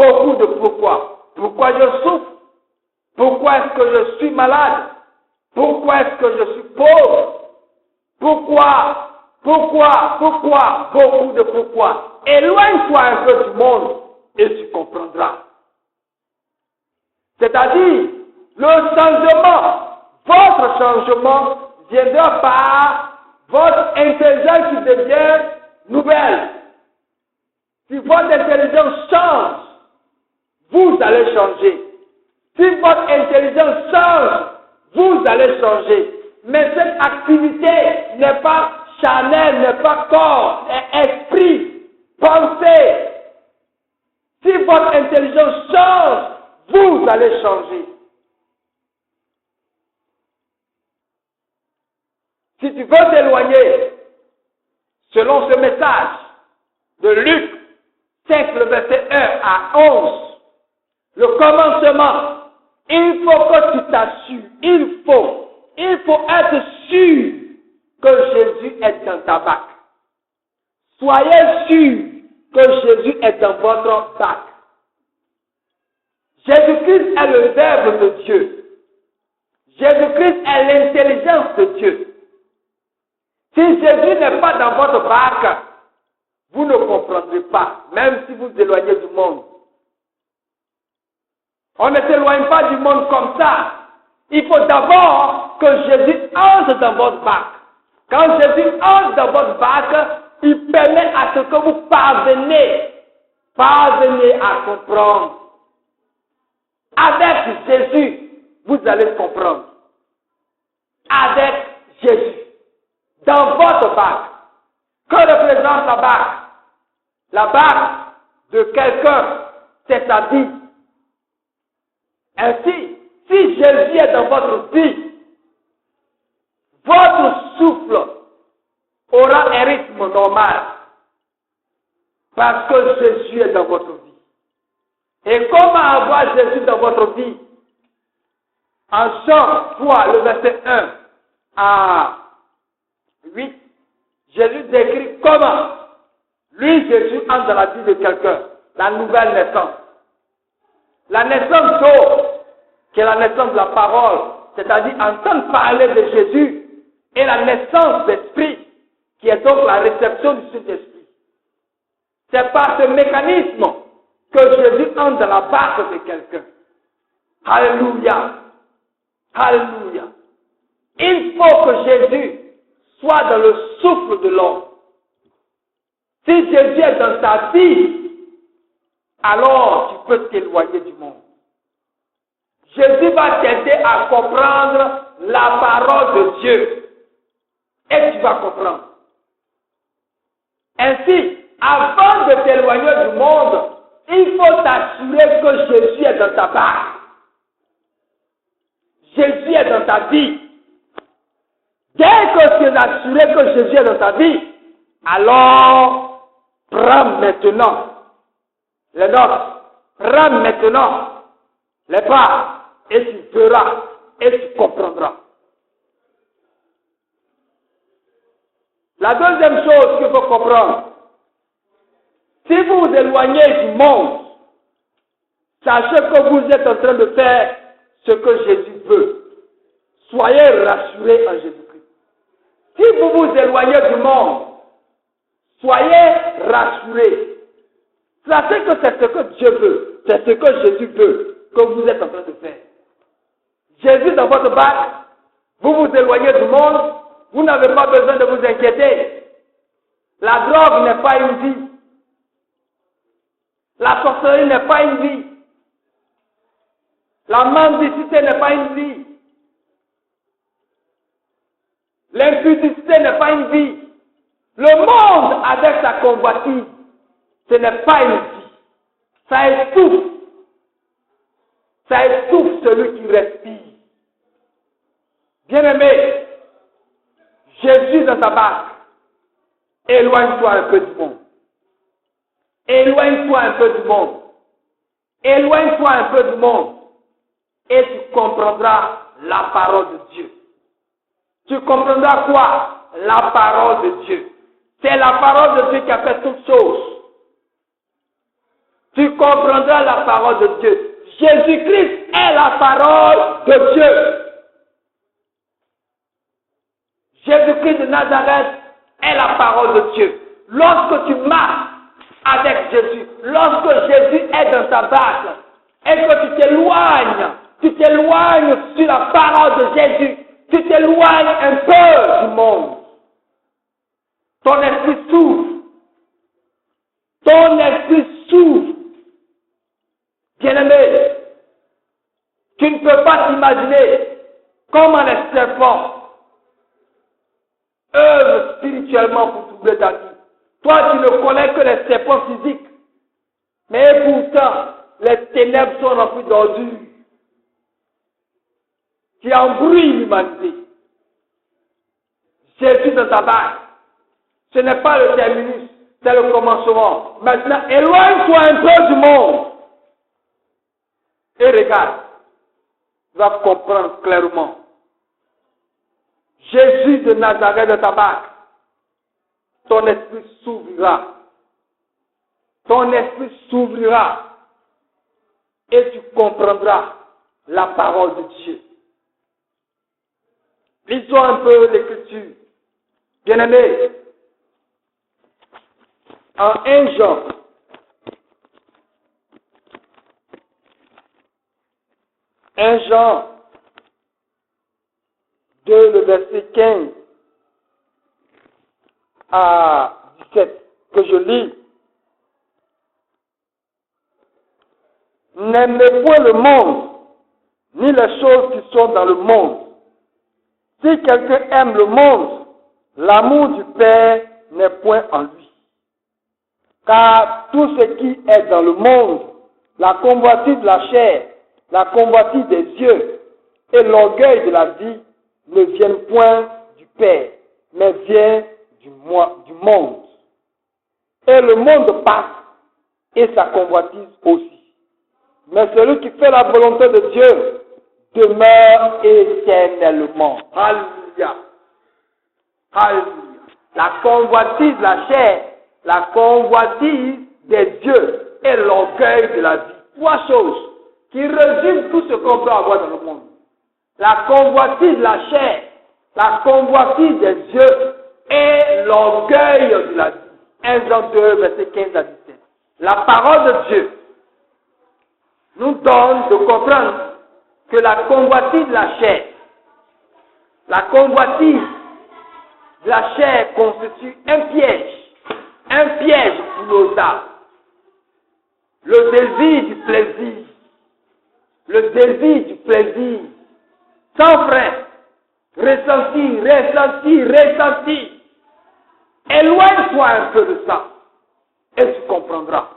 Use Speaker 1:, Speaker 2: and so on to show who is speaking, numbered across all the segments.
Speaker 1: beaucoup de pourquoi. Pourquoi je souffre? Pourquoi est-ce que je suis malade? Pourquoi est-ce que je suis pauvre? Pourquoi? Beaucoup de pourquoi. Éloigne-toi un peu du monde et tu comprendras. C'est-à-dire, le changement, votre changement viendra par votre intelligence qui devient nouvelle. Si votre intelligence change, vous allez changer. Si votre intelligence change, vous allez changer. Mais cette activité n'est pas charnelle, n'est pas corps, est esprit, pensée. Si votre intelligence change, vous allez changer. Si tu veux t'éloigner, selon ce message de Luc 5, le verset 1 à 11, le commencement, il faut que tu t'assures, il faut être sûr que Jésus est dans ta bac. Soyez sûr que Jésus est dans votre bac. Jésus-Christ est le Verbe de Dieu. Jésus-Christ est l'intelligence de Dieu. Si Jésus n'est pas dans votre bac, vous ne comprendrez pas, même si vous éloignez du monde. On ne s'éloigne pas du monde comme ça. Il faut d'abord que Jésus entre dans votre bac. Quand Jésus entre dans votre bac, il permet à ce que vous parvenez à comprendre. Avec Jésus, vous allez comprendre. Avec Jésus. Dans votre bac. Que représente la bac? La bac de quelqu'un, c'est sa vie. Ainsi, si Jésus est dans votre vie, votre souffle aura un rythme normal. Parce que Jésus est dans votre vie. Et comment avoir Jésus dans votre vie? En Jean 3, le verset 1 à 8, Jésus décrit comment lui, Jésus, entre dans la vie de quelqu'un, la nouvelle naissance. La naissance d'eau, qui est la naissance de la parole, c'est-à-dire entendre parler de Jésus, et la naissance d'esprit, qui est donc la réception du Saint-Esprit. C'est par ce mécanisme que Jésus entre dans la barque de quelqu'un. Alléluia. Alléluia. Il faut que Jésus soit dans le souffle de l'homme. Si Jésus est dans ta vie, alors tu peux t'éloigner du monde. Jésus va t'aider à comprendre la parole de Dieu. Et tu vas comprendre. Ainsi, avant de t'éloigner du monde, il faut t'assurer que Jésus est dans ta barque. Jésus est dans ta vie. Dès que tu es assuré que Jésus est dans ta vie, alors prends maintenant les notes, prends maintenant les pas, et tu verras, et tu comprendras. La deuxième chose qu'il faut comprendre, si vous vous éloignez du monde, sachez que vous êtes en train de faire ce que Jésus veut. Soyez rassurés en Jésus-Christ. Si vous vous éloignez du monde, soyez rassurés. Sachez que c'est ce que Dieu veut, c'est ce que Jésus veut, que vous êtes en train de faire. Jésus dans votre bac, vous vous éloignez du monde, vous n'avez pas besoin de vous inquiéter. La drogue n'est pas une vie. La sorcellerie n'est pas une vie. La mendicité n'est pas une vie. L'impudicité n'est pas une vie. Le monde avec sa convoitise, ce n'est pas une vie. Ça étouffe. Ça étouffe celui qui respire. Bien-aimé, Jésus dans ta barque, éloigne-toi un peu du monde. Éloigne-toi un peu du monde. Éloigne-toi un peu du monde. Et tu comprendras la parole de Dieu. Tu comprendras quoi? La parole de Dieu. C'est la parole de Dieu qui a fait toutes choses. Tu tu comprendras la parole de Dieu. Jésus-Christ est la parole de Dieu. Jésus-Christ de Nazareth est la parole de Dieu. Lorsque tu marches avec Jésus, lorsque Jésus est dans ta barque et que tu t'éloignes sur la parole de Jésus, tu t'éloignes un peu du monde. Ton esprit s'ouvre. Ton esprit s'ouvre. Bien-aimé, tu ne peux pas t'imaginer comment les serpents œuvrent spirituellement pour troubler ta vie. Toi, tu ne connais que les serpents physiques. Mais pourtant, les ténèbres sont remplies d'ordures qui embrouillent l'humanité. Jésus dans ta barque, ce n'est pas le terminus, c'est le commencement. Maintenant, éloigne-toi un peu du monde. Et regarde, tu vas comprendre clairement. Jésus de Nazareth de ta barque, ton esprit s'ouvrira. Ton esprit s'ouvrira et tu comprendras la parole de Dieu. Lisons un peu l'écriture. Bien-aimés, en 1 Jean, Jean 2, le verset 15 à 17, que je lis. N'aimez point le monde, ni les choses qui sont dans le monde. Si quelqu'un aime le monde, l'amour du Père n'est point en lui. Car tout ce qui est dans le monde, la convoitise de la chair, la convoitise des yeux et l'orgueil de la vie ne viennent point du Père, mais viennent du monde. Et le monde passe et sa convoitise aussi. Mais celui qui fait la volonté de Dieu demeure éternellement. Alléluia. Alléluia. La convoitise de la chair, la convoitise des yeux et l'orgueil de la vie. Trois choses qui résument tout ce qu'on peut avoir dans le monde. La convoitise de la chair, la convoitise des yeux et l'orgueil de la vie. 1 Jean 2, verset 15 à 17. La parole de Dieu nous donne de comprendre que la convoitise de la chair, la convoitise de la chair constitue un piège pour nos âmes. Le désir du plaisir, sans frein, ressenti. Éloigne-toi un peu de ça et tu comprendras.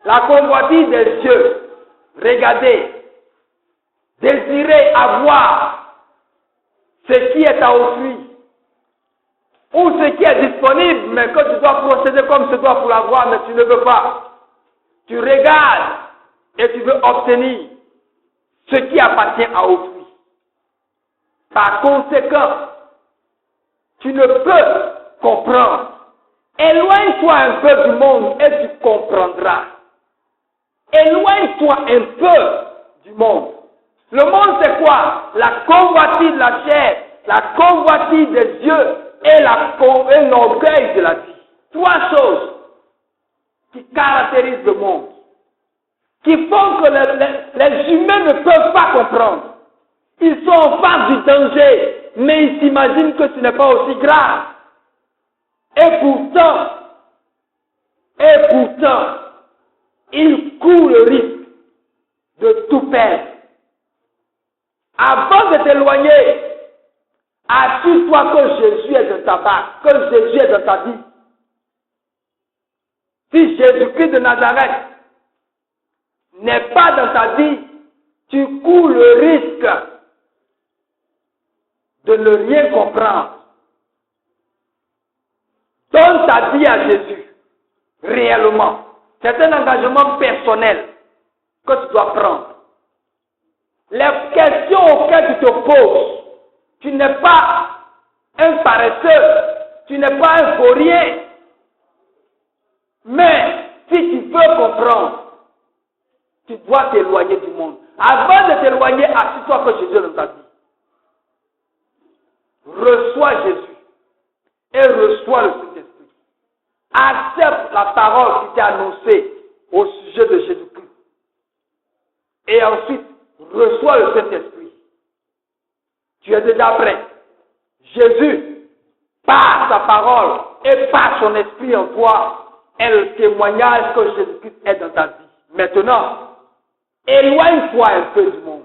Speaker 1: La convoitise des yeux, regarder, désirer avoir ce qui est à autrui, ou ce qui est disponible, mais que tu dois procéder comme ce doit pour l'avoir, mais tu ne veux pas. Tu regardes et tu veux obtenir ce qui appartient à autrui. Par conséquent, tu ne peux comprendre. Éloigne-toi un peu du monde et tu comprendras. Éloigne-toi un peu du monde. Le monde, c'est quoi? La convoitise de la chair, la convoitise des yeux et l'orgueil de la vie. Trois choses qui caractérisent le monde, qui font que les humains ne peuvent pas comprendre. Ils sont en face du danger, mais ils s'imaginent que ce n'est pas aussi grave. Et pourtant, ils courent le risque de tout perdre. Avant de t'éloigner, assure-toi que Jésus est dans ta barque, que Jésus est dans ta vie. Si Jésus-Christ de Nazareth n'est pas dans ta vie, tu cours le risque de ne rien comprendre. Donne ta vie à Jésus, réellement. C'est un engagement personnel que tu dois prendre. Les questions auxquelles tu te poses, tu n'es pas un paresseux, tu n'es pas un vaurien, mais Si tu veux comprendre, tu dois t'éloigner du monde. Avant de t'éloigner, assis-toi que Jésus est dans ta vie. Reçois Jésus et reçois le Saint-Esprit. Accepte la parole qui t'est annoncée au sujet de Jésus-Christ. Et ensuite, reçois le Saint-Esprit. Tu es déjà prêt. Jésus, par sa parole et par son esprit en toi, est le témoignage que Jésus-Christ est dans ta vie. Maintenant, éloigne-toi un peu du monde.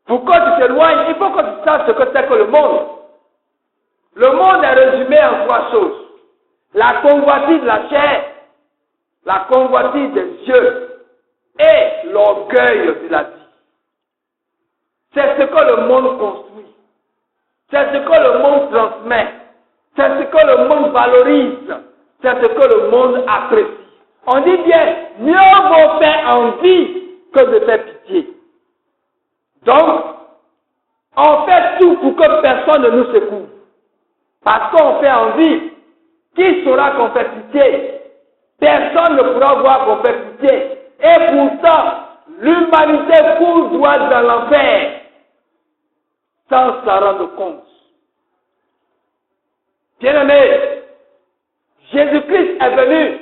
Speaker 1: Pour que tu t'éloignes, il faut que tu saches ce que c'est que le monde. Le monde est résumé en trois choses. La convoitise de la chair, la convoitise des yeux et l'orgueil de la vie. C'est ce que le monde construit. C'est ce que le monde transmet. C'est ce que le monde valorise. C'est ce que le monde apprécie. On dit bien, mieux vaut faire envie que de faire pitié. Donc, on fait tout pour que personne ne nous secoue. Parce qu'on fait envie. Qui saura qu'on fait pitié? Personne ne pourra voir qu'on fait pitié. Et pourtant, l'humanité court droit dans l'enfer sans s'en rendre compte. Bien-aimés, Jésus-Christ est venu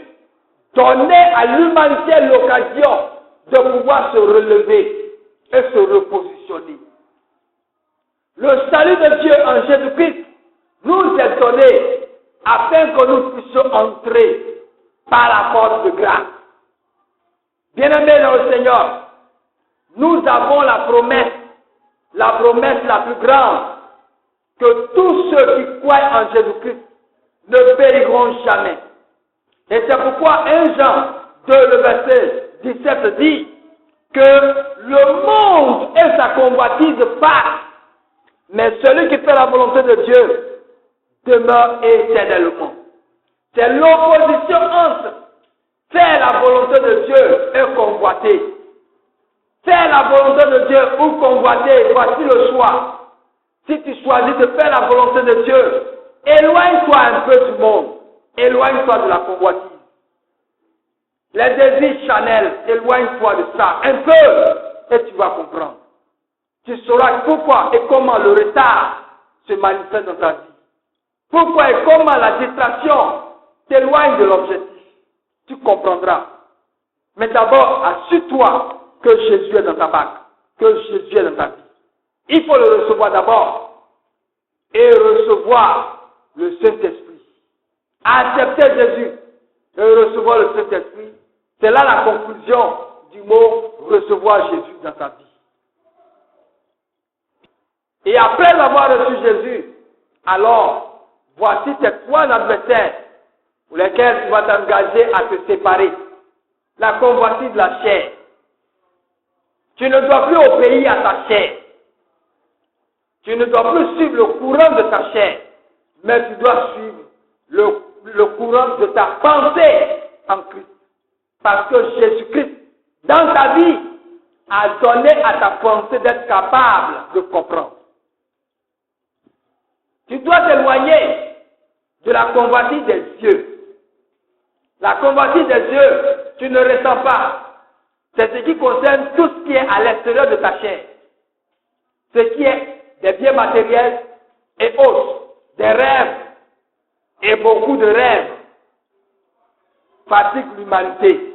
Speaker 1: donner à l'humanité l'occasion de pouvoir se relever et se repositionner. Le salut de Dieu en Jésus-Christ nous est donné afin que nous puissions entrer par la porte de grâce. Bien-aimés dans le Seigneur, nous avons la promesse la plus grande, que tous ceux qui croient en Jésus-Christ ne périront jamais. Et c'est pourquoi 1 Jean 2, le verset 17 dit que le monde et sa convoitise passent, mais celui qui fait la volonté de Dieu demeure éternellement. C'est l'opposition entre faire la volonté de Dieu et convoiter. Faire la volonté de Dieu ou convoiter, voici le choix. Si tu choisis de faire la volonté de Dieu, éloigne-toi un peu du monde. Éloigne-toi de la convoitise. Les désirs charnels, éloigne-toi de ça un peu et tu vas comprendre. Tu sauras pourquoi et comment le retard se manifeste dans ta vie. Pourquoi et comment la distraction t'éloigne de l'objectif. Tu comprendras. Mais d'abord, assure-toi que Jésus est dans ta barque, que Jésus est dans ta vie. Il faut le recevoir d'abord et recevoir le Saint-Esprit. Accepter Jésus et recevoir le Saint-Esprit, c'est là la conclusion du mot recevoir Jésus dans ta vie. Et après avoir reçu Jésus, alors, voici tes trois adversaires pour lesquels tu vas t'engager à te séparer. La convoitise de la chair. Tu ne dois plus obéir à ta chair. Tu ne dois plus suivre le courant de ta chair, mais tu dois suivre le courant de ta pensée en Christ. Parce que Jésus-Christ, dans ta vie, a donné à ta pensée d'être capable de comprendre. Tu dois t'éloigner de la convoitise des yeux. La convoitise des yeux, tu ne ressens pas. C'est ce qui concerne tout ce qui est à l'extérieur de ta chair. Ce qui est des biens matériels et autres, des rêves et beaucoup de rêves fatiguent l'humanité.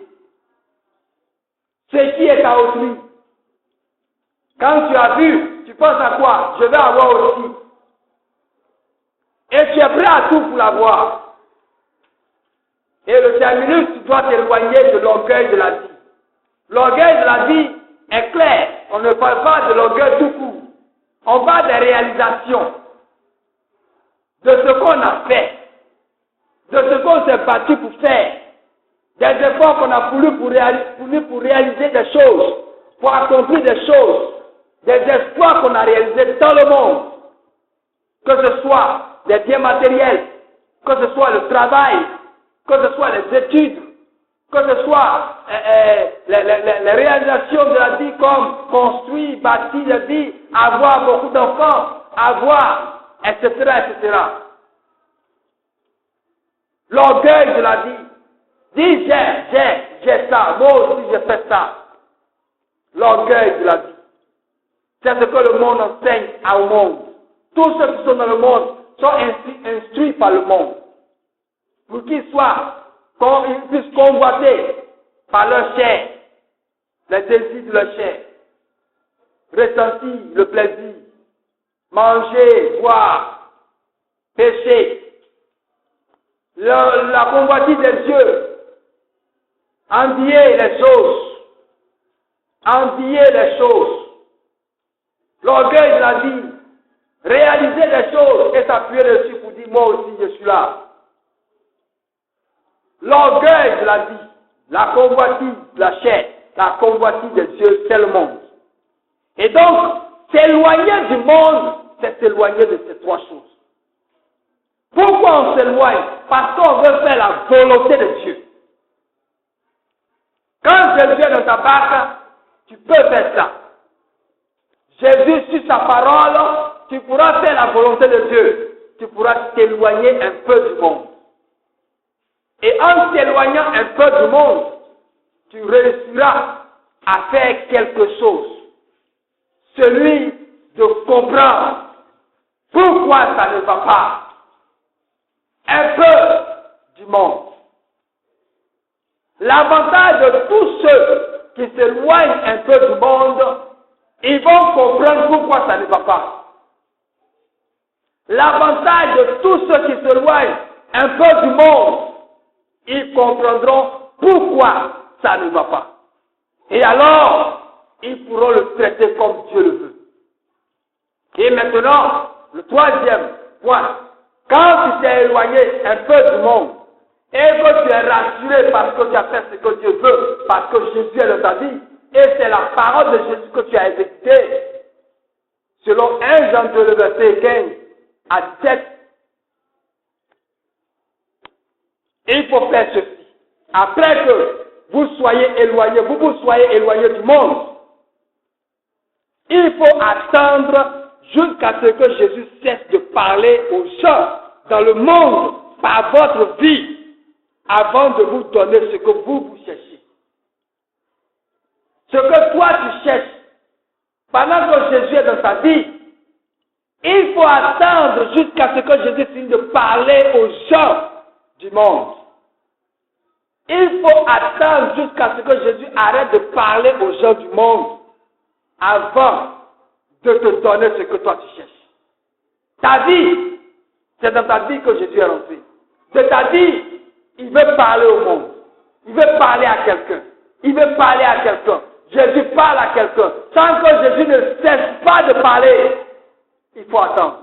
Speaker 1: Ce qui est à autrui. Quand tu as vu, tu penses à quoi? Je vais avoir aussi. Et tu es prêt à tout pour l'avoir. Et le terminus, tu dois t'éloigner de l'orgueil de la vie. L'orgueil de la vie est clair. On ne parle pas de l'orgueil tout court. On parle des réalisations. De ce qu'on a fait. De ce qu'on s'est battu pour faire. Des efforts qu'on a voulu pour réaliser des choses. Pour accomplir des choses. Des espoirs qu'on a réalisés dans le monde. Que ce soit des biens matériels, que ce soit le travail, que ce soit les études, que ce soit les réalisations de la vie comme construire, bâtir la vie, avoir beaucoup d'enfants, etc., etc. L'orgueil de la vie Dis j'ai ça, moi aussi j'ai fait ça. L'orgueil de la vie. C'est ce que le monde enseigne au monde. Tous ceux qui sont dans le monde sont instruits par le monde. Pour qu'ils puissent convoiter par leur chair, les désirs de leur chair, ressentir le plaisir, manger, boire, pécher, la convoitise des yeux, envier les choses, l'orgueil de la vie, réaliser les choses et s'appuyer dessus pour dire moi aussi je suis là. L'orgueil de la vie, la convoitise de la chair, la convoitise des yeux, c'est le monde. Et donc, s'éloigner du monde, c'est s'éloigner de ces trois choses. Pourquoi on s'éloigne? Parce qu'on veut faire la volonté de Dieu. Quand Jésus est dans ta barque, tu peux faire ça. Jésus, sur sa parole, tu pourras faire la volonté de Dieu. Tu pourras t'éloigner un peu du monde. Et en t'éloignant un peu du monde, tu réussiras à faire quelque chose. Celui de comprendre pourquoi ça ne va pas. Un peu du monde. L'avantage de tous ceux qui s'éloignent un peu du monde, ils vont comprendre pourquoi ça ne va pas. L'avantage de tous ceux qui s'éloignent un peu du monde, ils comprendront pourquoi ça ne va pas. Et alors, ils pourront le traiter comme Dieu le veut. Et maintenant, le troisième point. Quand tu t'es éloigné un peu du monde, et que tu es rassuré parce que tu as fait ce que Dieu veut, parce que Jésus est dans ta vie, et c'est la parole de Jésus que tu as exécutée, selon 1 Jean 2, le verset 15 à 17, il faut faire ceci. Après que vous soyez éloignés, vous soyez éloignés du monde, il faut attendre jusqu'à ce que Jésus cesse de parler aux gens dans le monde par votre vie, avant de vous donner ce que vous cherchez. Ce que toi tu cherches, pendant que Jésus est dans ta vie, il faut attendre jusqu'à ce que Jésus finisse de parler aux gens du monde. Il faut attendre jusqu'à ce que Jésus arrête de parler aux gens du monde avant de te donner ce que toi tu cherches. Ta vie, c'est dans ta vie que Jésus est rentré. De ta vie, il veut parler au monde. Il veut parler à quelqu'un. Il veut parler à quelqu'un. Jésus parle à quelqu'un. Tant que Jésus ne cesse pas de parler, il faut attendre.